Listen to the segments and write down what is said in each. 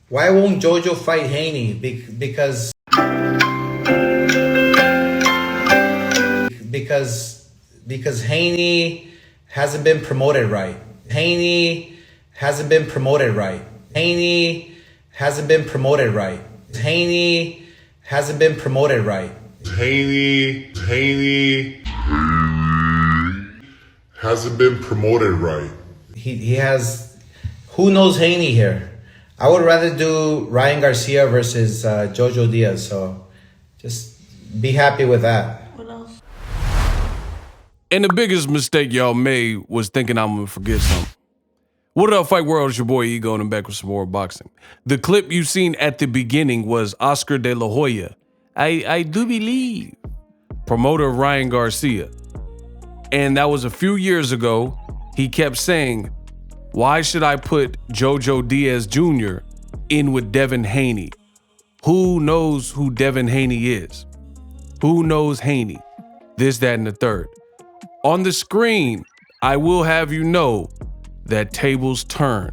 Why won't Jojo fight Haney? Because Haney hasn't been promoted right. Haney hasn't been promoted right. Haney hasn't been promoted right. Haney hasn't been promoted right. Haney hasn't been promoted right. He has. Who knows Haney here? I would rather do Ryan Garcia versus Jojo Diaz. So just be happy with that. What else? And the biggest mistake y'all made was thinking I'm gonna forget something. What up, Fight World? It's your boy Ego, and I'm back with some more boxing. The clip you seen at the beginning was Oscar De La Hoya. I do believe promoter Ryan Garcia. And that was a few years ago. He kept saying, why should I put Jojo Diaz Jr. in with Devin Haney? Who knows who Devin Haney is? Who knows Haney? This, that, and the third. On the screen, I will have you know that tables turn.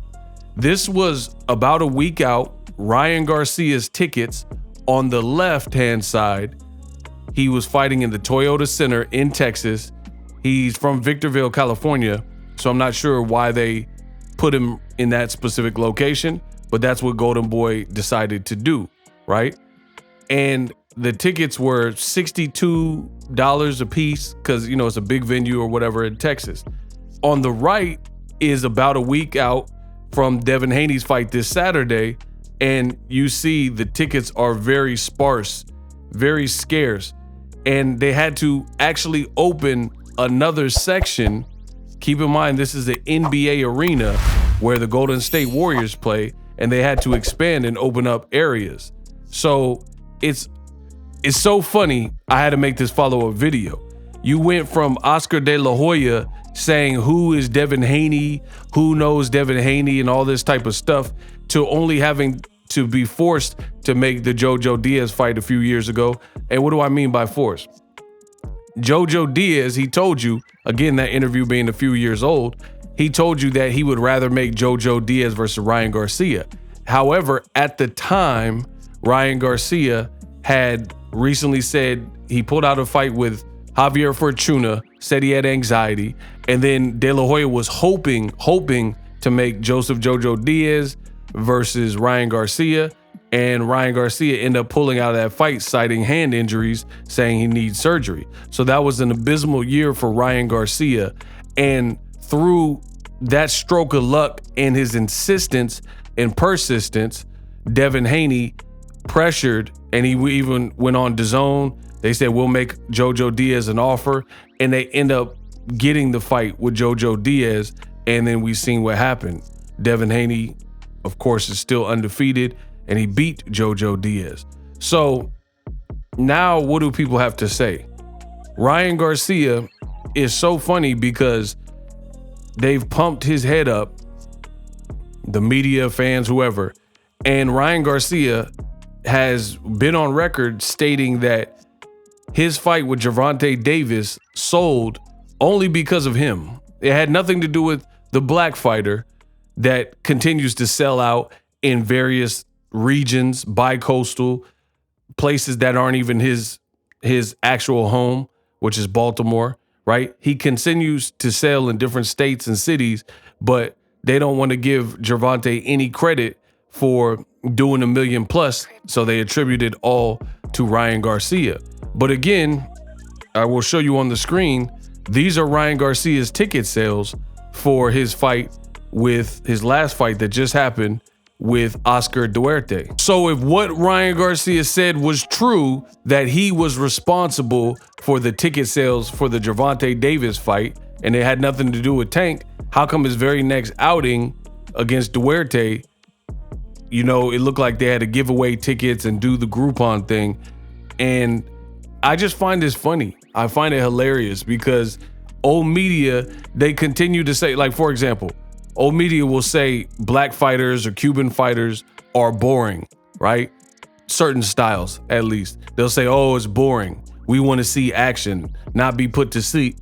This was about a week out. Ryan Garcia's tickets on the left-hand side. He was fighting in the Toyota Center in Texas. He's from Victorville, California, so I'm not sure why they put him in that specific location, but that's what Golden Boy decided to do, right? And the tickets were $62 a piece because, you know, it's a big venue or whatever in Texas. On the right is about a week out from Devin Haney's fight this Saturday, and you see the tickets are very sparse, very scarce, and they had to actually open another section. Keep in mind, this is the NBA arena where the Golden State Warriors play, and they had to expand and open up areas. So it's so funny. I had to make this follow-up video. You went from Oscar De La Hoya saying, who is Devin Haney? Who knows Devin Haney? And all this type of stuff, to only having to be forced to make the Jojo Diaz fight a few years ago. And what do I mean by forced? Jojo Diaz, he told you, again, that interview being a few years old, he told you that he would rather make Jojo Diaz versus Ryan Garcia. However, at the time, Ryan Garcia had recently said he pulled out a fight with Javier Fortuna, said he had anxiety, and then De La Hoya was hoping to make Joseph Jojo Diaz versus Ryan Garcia, and Ryan Garcia ended up pulling out of that fight, citing hand injuries, saying he needs surgery. So that was an abysmal year for Ryan Garcia. And through that stroke of luck and his insistence and persistence, Devin Haney pressured, and he even went on DAZN. They said, we'll make Jojo Diaz an offer, and they end up getting the fight with Jojo Diaz, and then we seen what happened. Devin Haney, of course, is still undefeated, and he beat Jojo Diaz. So now what do people have to say? Ryan Garcia is so funny because they've pumped his head up, the media, fans, whoever, and Ryan Garcia has been on record stating that his fight with Gervonta Davis sold only because of him. It had nothing to do with the black fighter that continues to sell out in various regions, bi-coastal places that aren't even his actual home, which is Baltimore, right? He continues to sell in different states and cities, but they don't want to give Gervonta any credit for doing $1 million plus, so they attribute it all to Ryan Garcia. But again, I will show you on the screen, these are Ryan Garcia's ticket sales for his fight with his last fight that just happened with Oscar Duarte. So if what Ryan Garcia said was true, that he was responsible for the ticket sales for the Gervonta Davis fight, and it had nothing to do with Tank, how come his very next outing against Duarte, you know, it looked like they had to give away tickets and do the Groupon thing? And I just find this funny. I find it hilarious because old media, they continue to say, like, for example, old media will say black fighters or Cuban fighters are boring, right? Certain styles, at least. They'll say, oh, it's boring. We want to see action, not be put to sleep.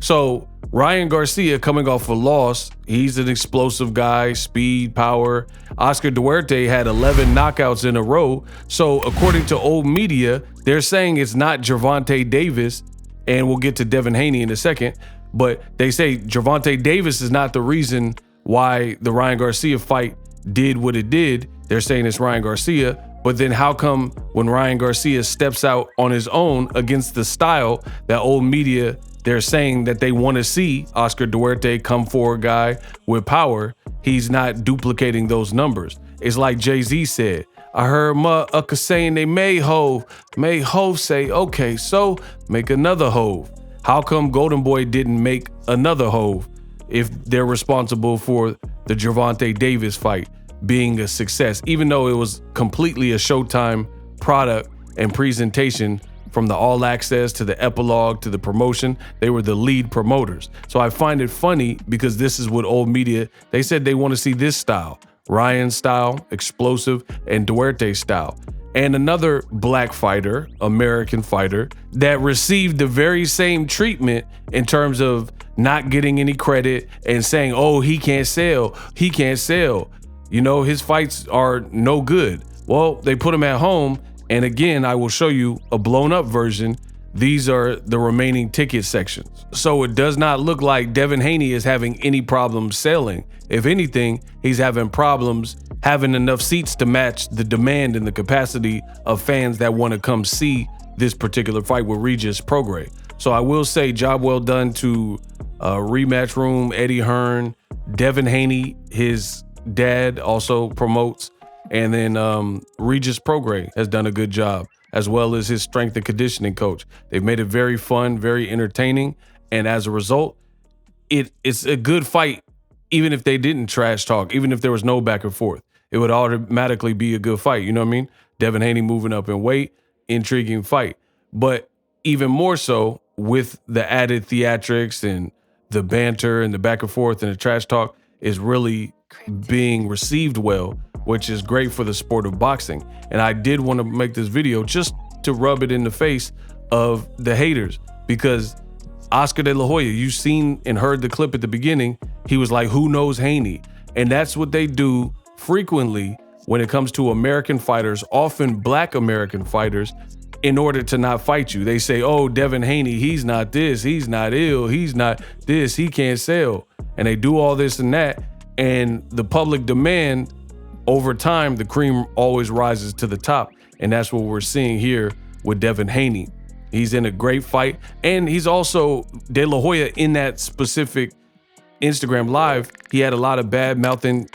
So Ryan Garcia coming off a loss, he's an explosive guy, speed, power. Oscar Duarte had 11 knockouts in a row. So according to old media, they're saying it's not Gervonta Davis, and we'll get to Devin Haney in a second, but they say Gervonta Davis is not the reason why the Ryan Garcia fight did what it did. They're saying it's Ryan Garcia, but then how come when Ryan Garcia steps out on his own against the style that old media, they're saying that they want to see Oscar Duarte come forward guy with power, he's not duplicating those numbers. It's like Jay-Z said, I heard motherfuckers saying they made Hove. Made Hove say, okay, so make another Hove. How come Golden Boy didn't make another Hove if they're responsible for the Gervonta Davis fight being a success, even though it was completely a Showtime product and presentation? From the All Access to the epilogue to the promotion, they were the lead promoters. So I find it funny because this is what old media, they said they want to see this style, Ryan style, explosive, and Duarte style. And another black fighter, American fighter, that received the very same treatment in terms of not getting any credit and saying, oh, he can't sell. You know, his fights are no good. Well, they put him at home. And again, I will show you a blown up version. These are the remaining ticket sections. So it does not look like Devin Haney is having any problems selling. If anything, he's having problems having enough seats to match the demand and the capacity of fans that want to come see this particular fight with Regis Prograis. So I will say job well done to Rematch Room, Eddie Hearn, Devin Haney, his dad also promotes. And then Regis Prograis has done a good job, as well as his strength and conditioning coach. They've made it very fun, very entertaining. And as a result, it's a good fight, even if they didn't trash talk, even if there was no back and forth. It would automatically be a good fight. You know what I mean? Devin Haney moving up in weight, intriguing fight. But even more so with the added theatrics and the banter and the back and forth and the trash talk is really being received well, which is great for the sport of boxing. And I did want to make this video just to rub it in the face of the haters, because Oscar De La Hoya, you've seen and heard the clip at the beginning, he was like, who knows Haney? And that's what they do frequently when it comes to American fighters, often black American fighters, in order to not fight you. They say, oh, Devin Haney, he's not this, he's not ill, he's not this, he can't sell. And they do all this and that. And the public demand, over time, the cream always rises to the top. And that's what we're seeing here with Devin Haney. He's in a great fight. And he's also, De La Hoya, in that specific Instagram live, he had a lot of bad mouthing.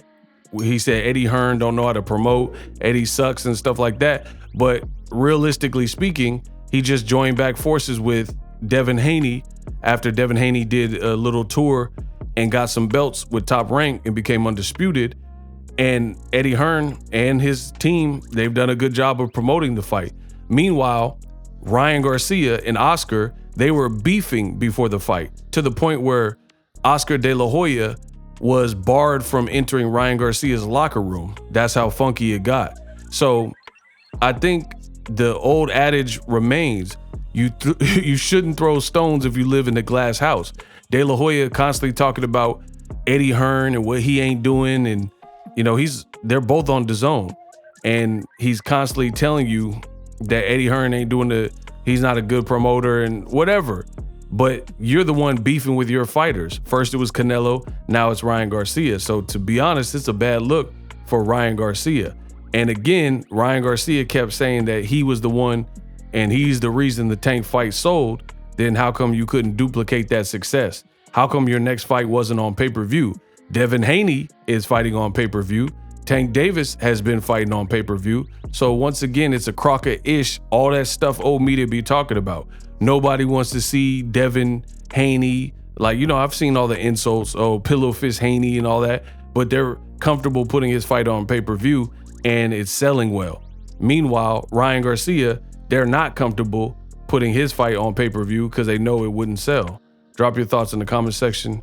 He said Eddie Hearn don't know how to promote, Eddie sucks and stuff like that. But realistically speaking, he just joined back forces with Devin Haney after Devin Haney did a little tour and got some belts with Top Rank and became undisputed. And Eddie Hearn and his team, they've done a good job of promoting the fight. Meanwhile, Ryan Garcia and Oscar, they were beefing before the fight to the point where Oscar De La Hoya was barred from entering Ryan Garcia's locker room. That's how funky it got. So I think the old adage remains, you shouldn't throw stones if you live in a glass house. De La Hoya constantly talking about Eddie Hearn and what he ain't doing, and you know, they're both on DAZN, and he's constantly telling you that Eddie Hearn ain't doing he's not a good promoter and whatever. But you're the one beefing with your fighters. First it was Canelo, now it's Ryan Garcia. So to be honest, it's a bad look for Ryan Garcia. And again, Ryan Garcia kept saying that he was the one and he's the reason the Tank fight sold. Then how come you couldn't duplicate that success? How come your next fight wasn't on pay-per-view? Devin Haney is fighting on pay-per-view. Tank Davis has been fighting on pay-per-view. So once again, it's a Crockett-ish, all that stuff old media be talking about. Nobody wants to see Devin Haney. Like, you know, I've seen all the insults, oh, Pillow Fist Haney and all that, but they're comfortable putting his fight on pay-per-view and it's selling well. Meanwhile, Ryan Garcia, they're not comfortable putting his fight on pay-per-view because they know it wouldn't sell. Drop your thoughts in the comment section.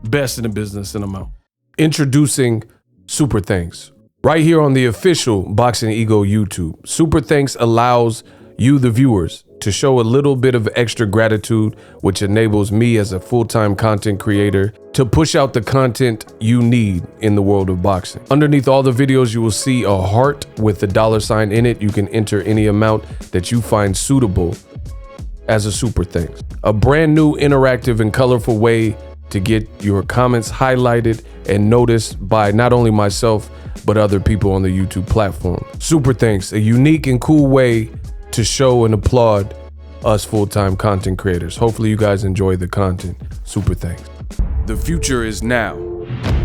Best in the business, and I'm out. Introducing Super Thanks. Right here on the official Boxing Ego YouTube. Super Thanks allows you, the viewers, to show a little bit of extra gratitude, which enables me as a full-time content creator to push out the content you need in the world of boxing. Underneath all the videos, you will see a heart with the $sign in it. You can enter any amount that you find suitable as a super thanks. A brand new interactive and colorful way to get your comments highlighted and noticed by not only myself, but other people on the YouTube platform. Super thanks, a unique and cool way to show and applaud us full-time content creators. Hopefully you guys enjoy the content. Super thanks. The future is now.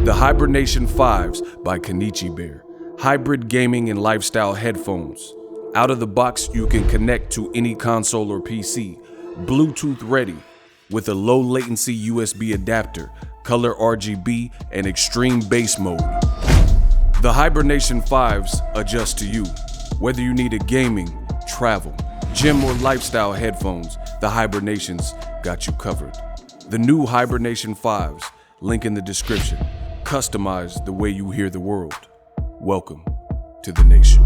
The Hibernation 5s by Kenichi Bear. Hybrid gaming and lifestyle headphones. Out of the box, you can connect to any console or PC. Bluetooth ready with a low latency USB adapter, color RGB, and extreme bass mode. The Hibernation 5s adjust to you. Whether you need a gaming, travel, gym, or lifestyle headphones, the Hibernations got you covered. The new Hibernation 5s, link in the description. Customize the way you hear the world. Welcome to the nation.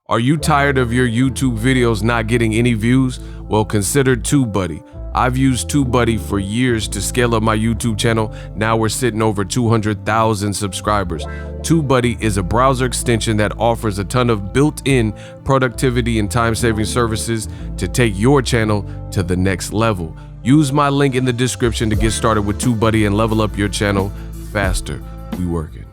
Are you tired of your YouTube videos not getting any views? Well, consider TubeBuddy. I've used TubeBuddy for years to scale up my YouTube channel. Now we're sitting over 200,000 subscribers. TubeBuddy is a browser extension that offers a ton of built-in productivity and time-saving services to take your channel to the next level. Use my link in the description to get started with TubeBuddy and level up your channel faster. We working.